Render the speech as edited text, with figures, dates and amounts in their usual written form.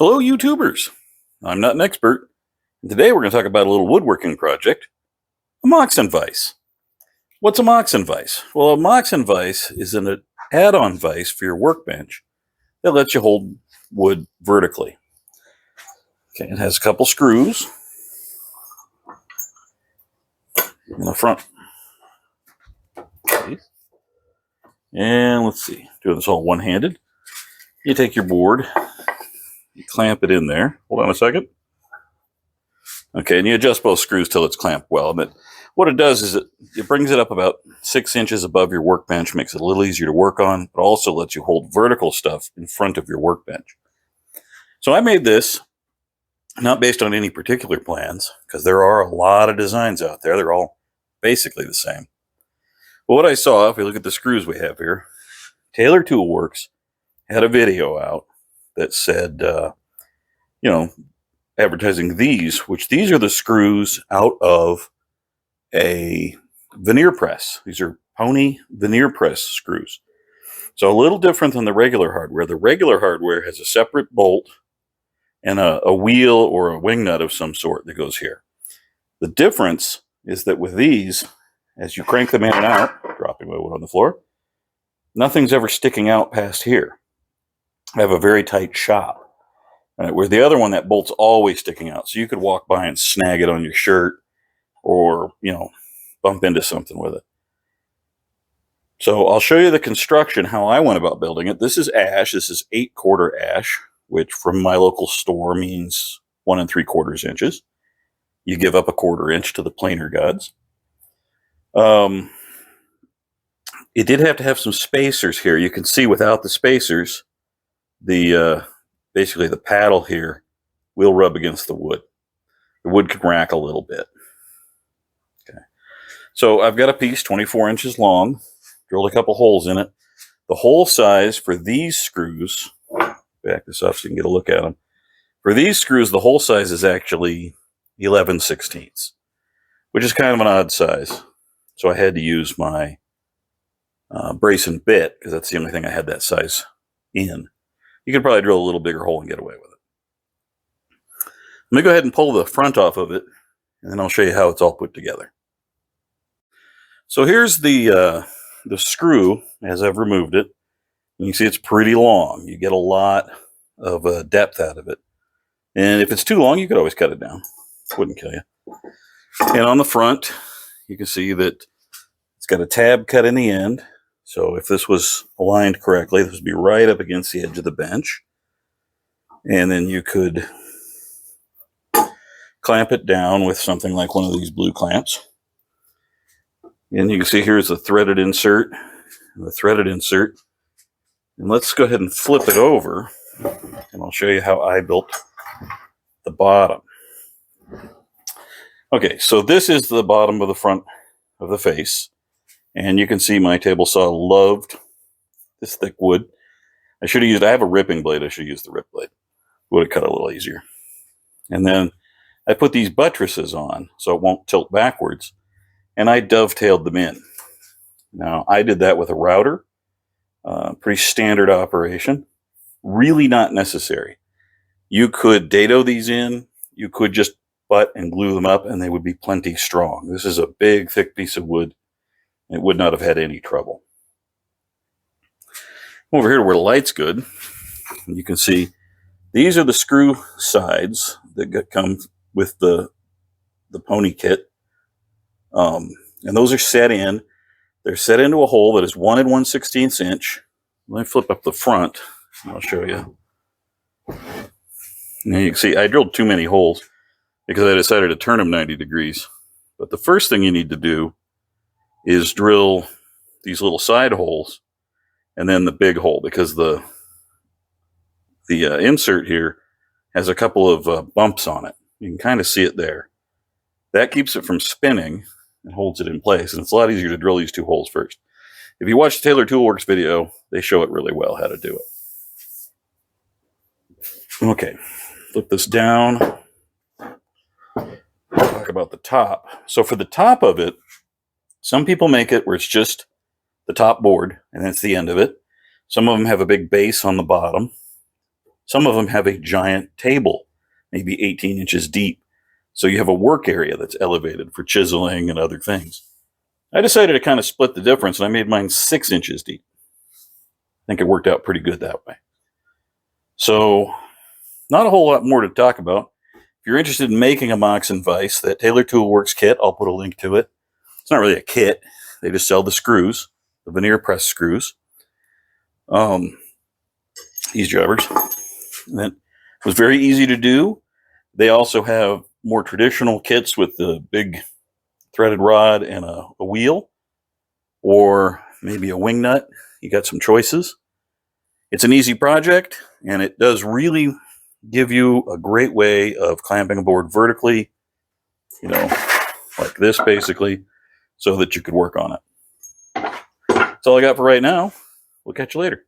Hello, YouTubers. I'm not an expert, and today we're going to talk about a little woodworking project, a Moxon Vise. What's a Moxon Vise? Well, a Moxon Vise is an add-on vise for your workbench that lets you hold wood vertically. Okay, it has a couple screws in the front. Okay. And let's see, doing this all one-handed. You take your board, you clamp it in there. Hold on a second. Okay, and you adjust both screws till it's clamped well. But what it does is it brings it up about 6 inches above your workbench, makes it a little easier to work on, but also lets you hold vertical stuff in front of your workbench. So I made this not based on any particular plans, because there are a lot of designs out there. They're all basically the same. But what I saw, if we look at the screws we have here, Taylor Toolworks had a video out that said, advertising these, which these are the screws out of a veneer press. These are pony veneer press screws. So a little different than the regular hardware. The regular hardware has a separate bolt and a wheel or a wing nut of some sort that goes here. The difference is that with these, as you crank them in and out, dropping my wood on the floor, nothing's ever sticking out past here. I have a very tight shop. Where the other one, that bolt's always sticking out. So you could walk by and snag it on your shirt or, bump into something with it. So I'll show you the construction, how I went about building it. This is ash. This is 8/4 ash, which from my local store means 1 3/4 inches. You give up a 1/4 inch to the planer gods. It did have to have some spacers here. You can see without the spacers, basically the paddle here will rub against the wood. The wood can rack a little bit. Okay. So I've got a piece 24 inches long, drilled a couple holes in it. The hole size for these screws, back this up so you can get a look at them. For these screws, the hole size is actually 11/16, which is kind of an odd size. So I had to use my brace and bit because that's the only thing I had that size in. You could probably drill a little bigger hole and get away with it. Let me go ahead and pull the front off of it, and then I'll show you how it's all put together. So here's the screw as I've removed it. You can see it's pretty long. You get a lot of depth out of it. And if it's too long, you could always cut it down. Wouldn't kill you. And on the front, you can see that it's got a tab cut in the end. So if this was aligned correctly, this would be right up against the edge of the bench. And then you could clamp it down with something like one of these blue clamps. And you can see here's the threaded insert. And let's go ahead and flip it over, and I'll show you how I built the bottom. Okay, so this is the bottom of the front of the face. And you can see my table saw loved this thick wood. I have a ripping blade. I should use the rip blade. Would have cut a little easier. And then I put these buttresses on so it won't tilt backwards. And I dovetailed them in. Now, I did that with a router. Pretty standard operation. Really not necessary. You could dado these in. You could just butt and glue them up and they would be plenty strong. This is a big, thick piece of wood. It would not have had any trouble. Over here to where the light's good, you can see these are the screw sides that come with the pony kit. And those are set in. They're set into a hole that is 1 1/16 inch. Let me flip up the front and I'll show you. Now you can see I drilled too many holes because I decided to turn them 90 degrees. But the first thing you need to do is drill these little side holes and then the big hole, because the insert here has a couple of bumps on it. You can kind of see it there. That keeps it from spinning and holds it in place, and it's a lot easier to drill these 2 holes first. If you watch the Taylor Toolworks video, they show it really well how to do it. Okay, flip this down. Talk about the top. So for the top of it, some people make it where it's just the top board and that's the end of it. Some of them have a big base on the bottom. Some of them have a giant table, maybe 18 inches deep. So you have a work area that's elevated for chiseling and other things. I decided to kind of split the difference, and I made mine 6 inches deep. I think it worked out pretty good that way. So not a whole lot more to talk about. If you're interested in making a Moxon Vise, that Taylor Tool Works kit, I'll put a link to it. It's not really a kit. They just sell the screws, the veneer press screws. These jobbers. And that was very easy to do. They also have more traditional kits with the big threaded rod and a wheel, or maybe a wing nut. You got some choices. It's an easy project, and it does really give you a great way of clamping a board vertically, like this basically, so that you could work on it. That's all I got for right now. We'll catch you later.